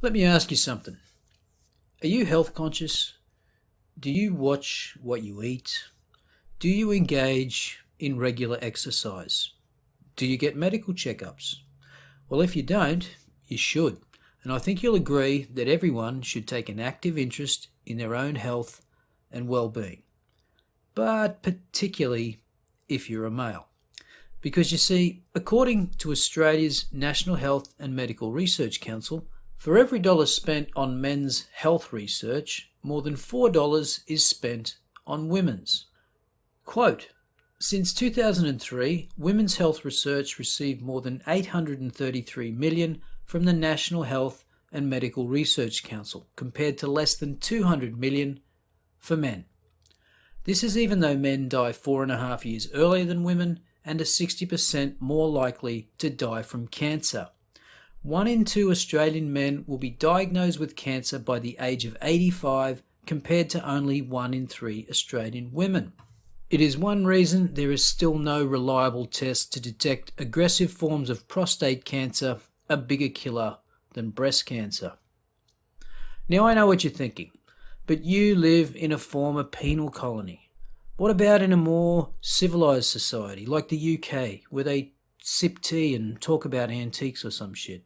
Let me ask you something. Are you health conscious? Do you watch what you eat? Do you engage in regular exercise? Do you get medical checkups? Well, if you don't, you should. And I think you'll agree that everyone should take an active interest in their own health and well-being. But particularly if you're a male. Because you see, according to Australia's National Health and Medical Research Council, for every dollar spent on men's health research, more than $4 is spent on women's. Quote, since 2003, women's health research received more than $833 million from the National Health and Medical Research Council, compared to less than $200 million for men. This is even though men die 4.5 years earlier than women and are 60% more likely to die from cancer. 1 in 2 Australian men will be diagnosed with cancer by the age of 85, compared to only 1 in 3 Australian women. It is one reason there is still no reliable test to detect aggressive forms of prostate cancer, a bigger killer than breast cancer. Now I know what you're thinking, but you live in a former penal colony. What about in a more civilised society like the UK, where they sip tea and talk about antiques or some shit?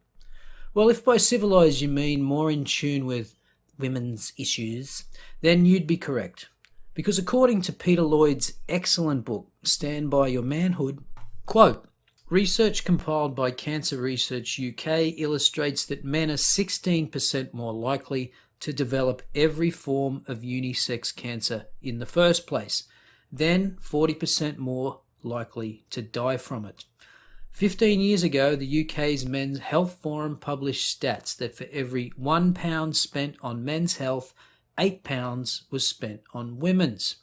Well, if by civilised you mean more in tune with women's issues, then you'd be correct. Because according to Peter Lloyd's excellent book, Stand By Your Manhood, quote, research compiled by Cancer Research UK illustrates that men are 16% more likely to develop every form of unisex cancer in the first place, then 40% more likely to die from it. 15 years ago, the UK's Men's Health Forum published stats that for every £1 spent on men's health, £8 was spent on women's.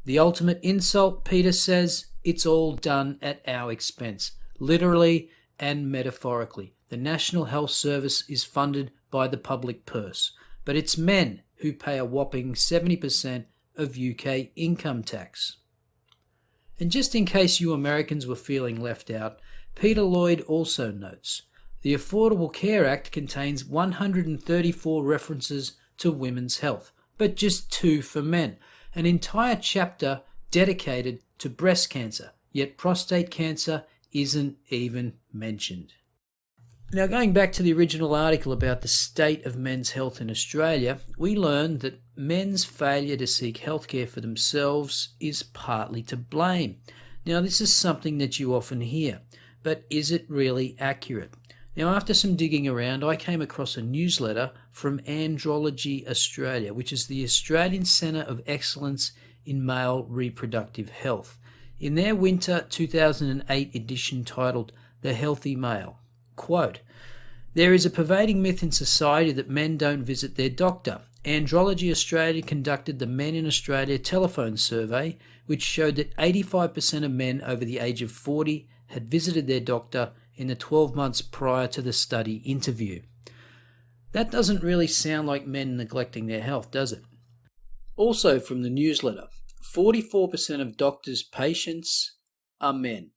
The ultimate insult, Peter says, it's all done at our expense, literally and metaphorically. The National Health Service is funded by the public purse, but it's men who pay a whopping 70% of UK income tax. And just in case you Americans were feeling left out, Peter Lloyd also notes, the Affordable Care Act contains 134 references to women's health, but just 2 for men, an entire chapter dedicated to breast cancer, yet prostate cancer isn't even mentioned. Now, going back to the original article about the state of men's health in Australia, we learned that men's failure to seek healthcare for themselves is partly to blame. Now, this is something that you often hear, but is it really accurate? Now, after some digging around, I came across a newsletter from Andrology Australia, which is the Australian Centre of Excellence in Male Reproductive Health, in their winter 2008 edition titled The Healthy Male. Quote, there is a pervading myth in society that men don't visit their doctor. Andrology Australia conducted the Men in Australia telephone survey, which showed that 85% of men over the age of 40 had visited their doctor in the 12 months prior to the study interview. That doesn't really sound like men neglecting their health, does it? Also from the newsletter, 44% of doctors' patients are men.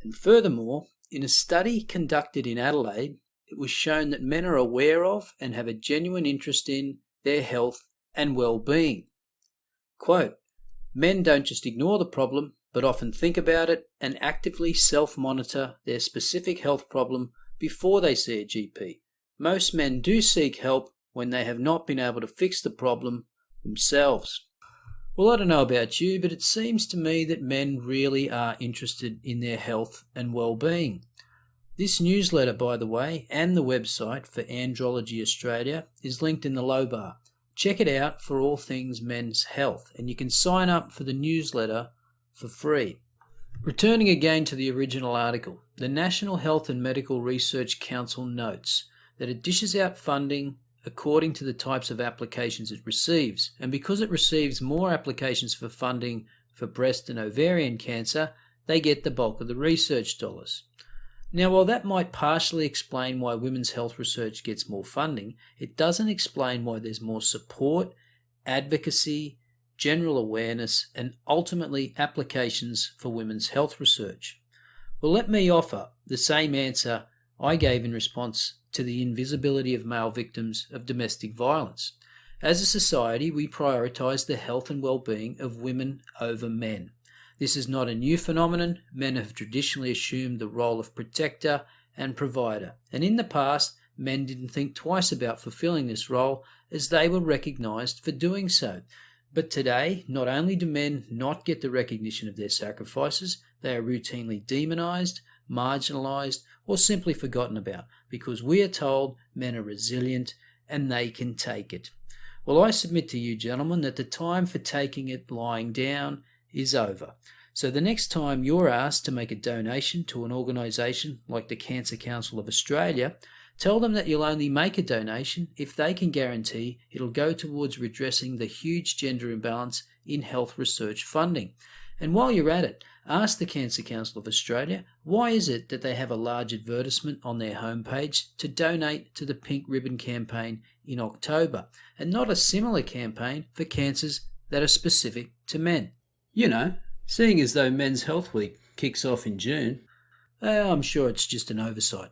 And furthermore, in a study conducted in Adelaide, it was shown that men are aware of and have a genuine interest in their health and well-being. Quote, men don't just ignore the problem, but often think about it and actively self-monitor their specific health problem before they see a GP. Most men do seek help when they have not been able to fix the problem themselves. Well, I don't know about you, but it seems to me that men really are interested in their health and well-being. This newsletter, by the way, and the website for Andrology Australia is linked in the low bar. Check it out for all things men's health, and you can sign up for the newsletter for free. Returning again to the original article, the National Health and Medical Research Council notes that it dishes out funding according to the types of applications it receives, and because it receives more applications for funding for breast and ovarian cancer, they get the bulk of the research dollars. Now, while that might partially explain why women's health research gets more funding, it doesn't explain why there's more support, advocacy, general awareness, and ultimately applications for women's health research. Well, let me offer the same answer I gave in response to the invisibility of male victims of domestic violence. As a society, we prioritise the health and well-being of women over men. This is not a new phenomenon. Men have traditionally assumed the role of protector and provider, and in the past, men didn't think twice about fulfilling this role as they were recognised for doing so. But today, not only do men not get the recognition of their sacrifices, they are routinely demonised, marginalised, or simply forgotten about, because we are told men are resilient and they can take it. Well, I submit to you, gentlemen, that the time for taking it lying down is over. So the next time you're asked to make a donation to an organisation like the Cancer Council of Australia, tell them that you'll only make a donation if they can guarantee it'll go towards redressing the huge gender imbalance in health research funding. And while you're at it, ask the Cancer Council of Australia, why is it that they have a large advertisement on their homepage to donate to the Pink Ribbon campaign in October, and not a similar campaign for cancers that are specific to men? You know, seeing as though Men's Health Week kicks off in June, I'm sure it's just an oversight.